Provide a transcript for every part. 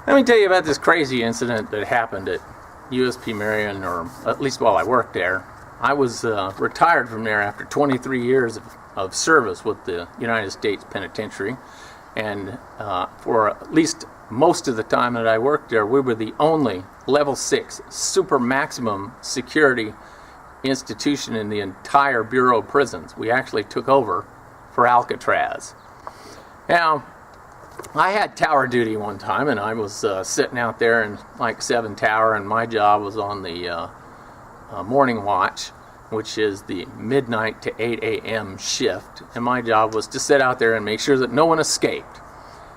Let me tell you about this crazy incident that happened at USP Marion, or at least while I worked there. I was retired from there after 23 years of service with the United States Penitentiary, and for at least most of the time that I worked there, we were the only level 6 super maximum security institution in the entire Bureau of Prisons. We actually took over for Alcatraz. Now, I had tower duty one time, and I was sitting out there in like 7 Tower, and my job was on the morning watch, which is the midnight to 8 a.m. shift, and my job was to sit out there and make sure that no one escaped.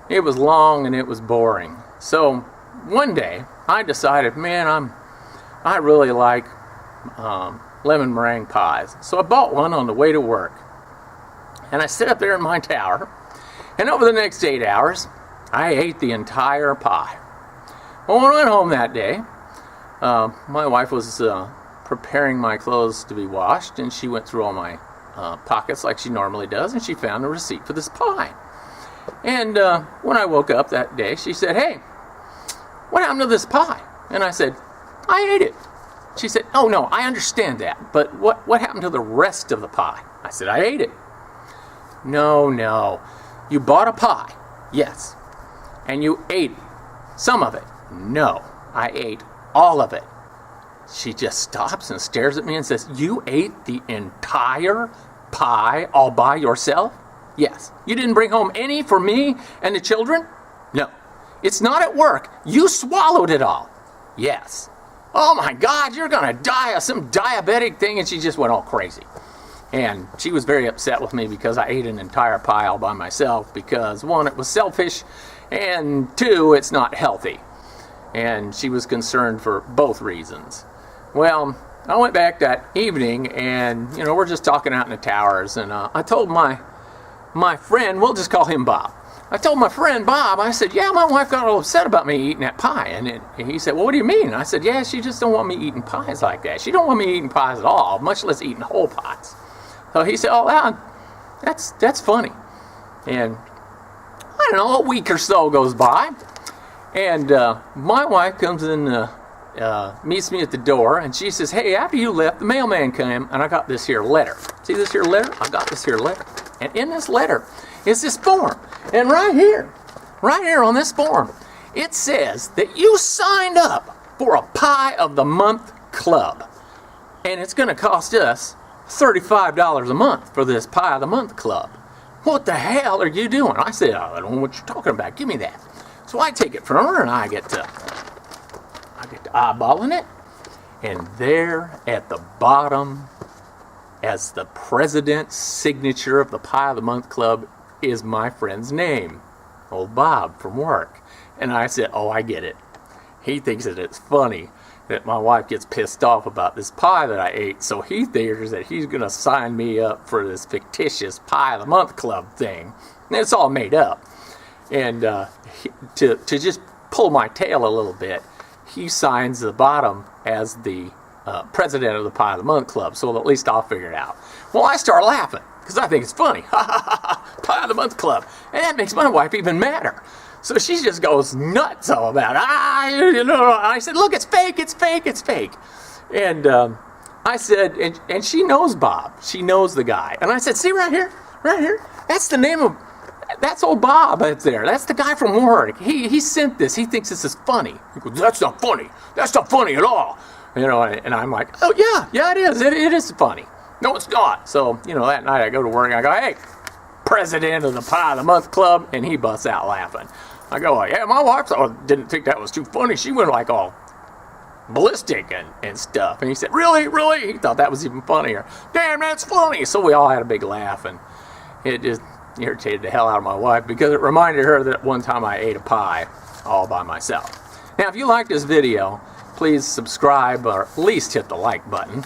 It was long and it was boring. So one day I decided, man, I really like lemon meringue pies. So I bought one on the way to work, and I sit up there in my tower, and over the next 8 hours I ate the entire pie. Well, when I went home that day, my wife was preparing my clothes to be washed, and she went through all my pockets like she normally does, and she found a receipt for this pie. And when I woke up that day, she said, "Hey, what happened to this pie?" And I said, "I ate it." She said, "Oh no, I understand that, but what happened to the rest of the pie?" I said, "I ate it." No, you bought a pie, yes, and you ate some of it. No, I ate all of it. She just stops and stares at me and says, "You ate the entire pie all by yourself?" "Yes." "You didn't bring home any for me and the children?" "No." "It's not at work. You swallowed it all?" "Yes." "Oh my God, you're gonna die of some diabetic thing." And she just went all crazy. And she was very upset with me because I ate an entire pie all by myself, because 1, it was selfish, and 2, it's not healthy. And she was concerned for both reasons. Well, I went back that evening, and we're just talking out in the towers, and I told my friend, we'll just call him Bob. I told my friend Bob, I said, "Yeah, my wife got all upset about me eating that pie." And he said, "Well, what do you mean?" I said, "Yeah, she just don't want me eating pies like that. She don't want me eating pies at all, much less eating whole pies." So he said, "Oh, that's funny." And I don't know, a week or so goes by, and my wife comes in, meets me at the door, and she says, "Hey, after you left, the mailman came, and I got this here letter. See this here letter? I got this here letter. And in this letter is this form. And right here on this form, it says that you signed up for a Pie of the Month Club. And it's going to cost us $35 a month for this Pie of the Month Club. What the hell are you doing?" I said, "I don't know what you're talking about. Give me that." So I take it from her, and I get to eyeballing it. And there at the bottom, as the president's signature of the Pie of the Month Club, is my friend's name, old Bob from work. And I said, "Oh, I get it. He thinks that it's funny that my wife gets pissed off about this pie that I ate, so he figures that he's going to sign me up for this fictitious Pie of the Month Club thing." And it's all made up. And to just pull my tail a little bit, he signs the bottom as the president of the Pie of the Month Club, so at least I'll figure it out. Well, I start laughing because I think it's funny. Pie of the Month Club. And that makes my wife even madder. So she just goes nuts all about it. I said, "Look, it's fake, it's fake, it's fake." And I said, and she knows Bob. She knows the guy. And I said, "See right here? That's the name of, that's old Bob right there. That's the guy from work. He sent this. He thinks this is funny." He goes, "That's not funny. That's not funny at all." And I'm like, "Oh, yeah, it is. It is funny." "No, it's not." So, that night I go to work and I go, "Hey, president of the Pie of the Month Club," and he busts out laughing. I go, "Yeah, my wife didn't think that was too funny. She went like all ballistic and stuff." And he said, Really? He thought that was even funnier. "Damn, that's funny." So we all had a big laugh, and it just irritated the hell out of my wife because it reminded her that one time I ate a pie all by myself. Now, if you like this video, please subscribe, or at least hit the like button.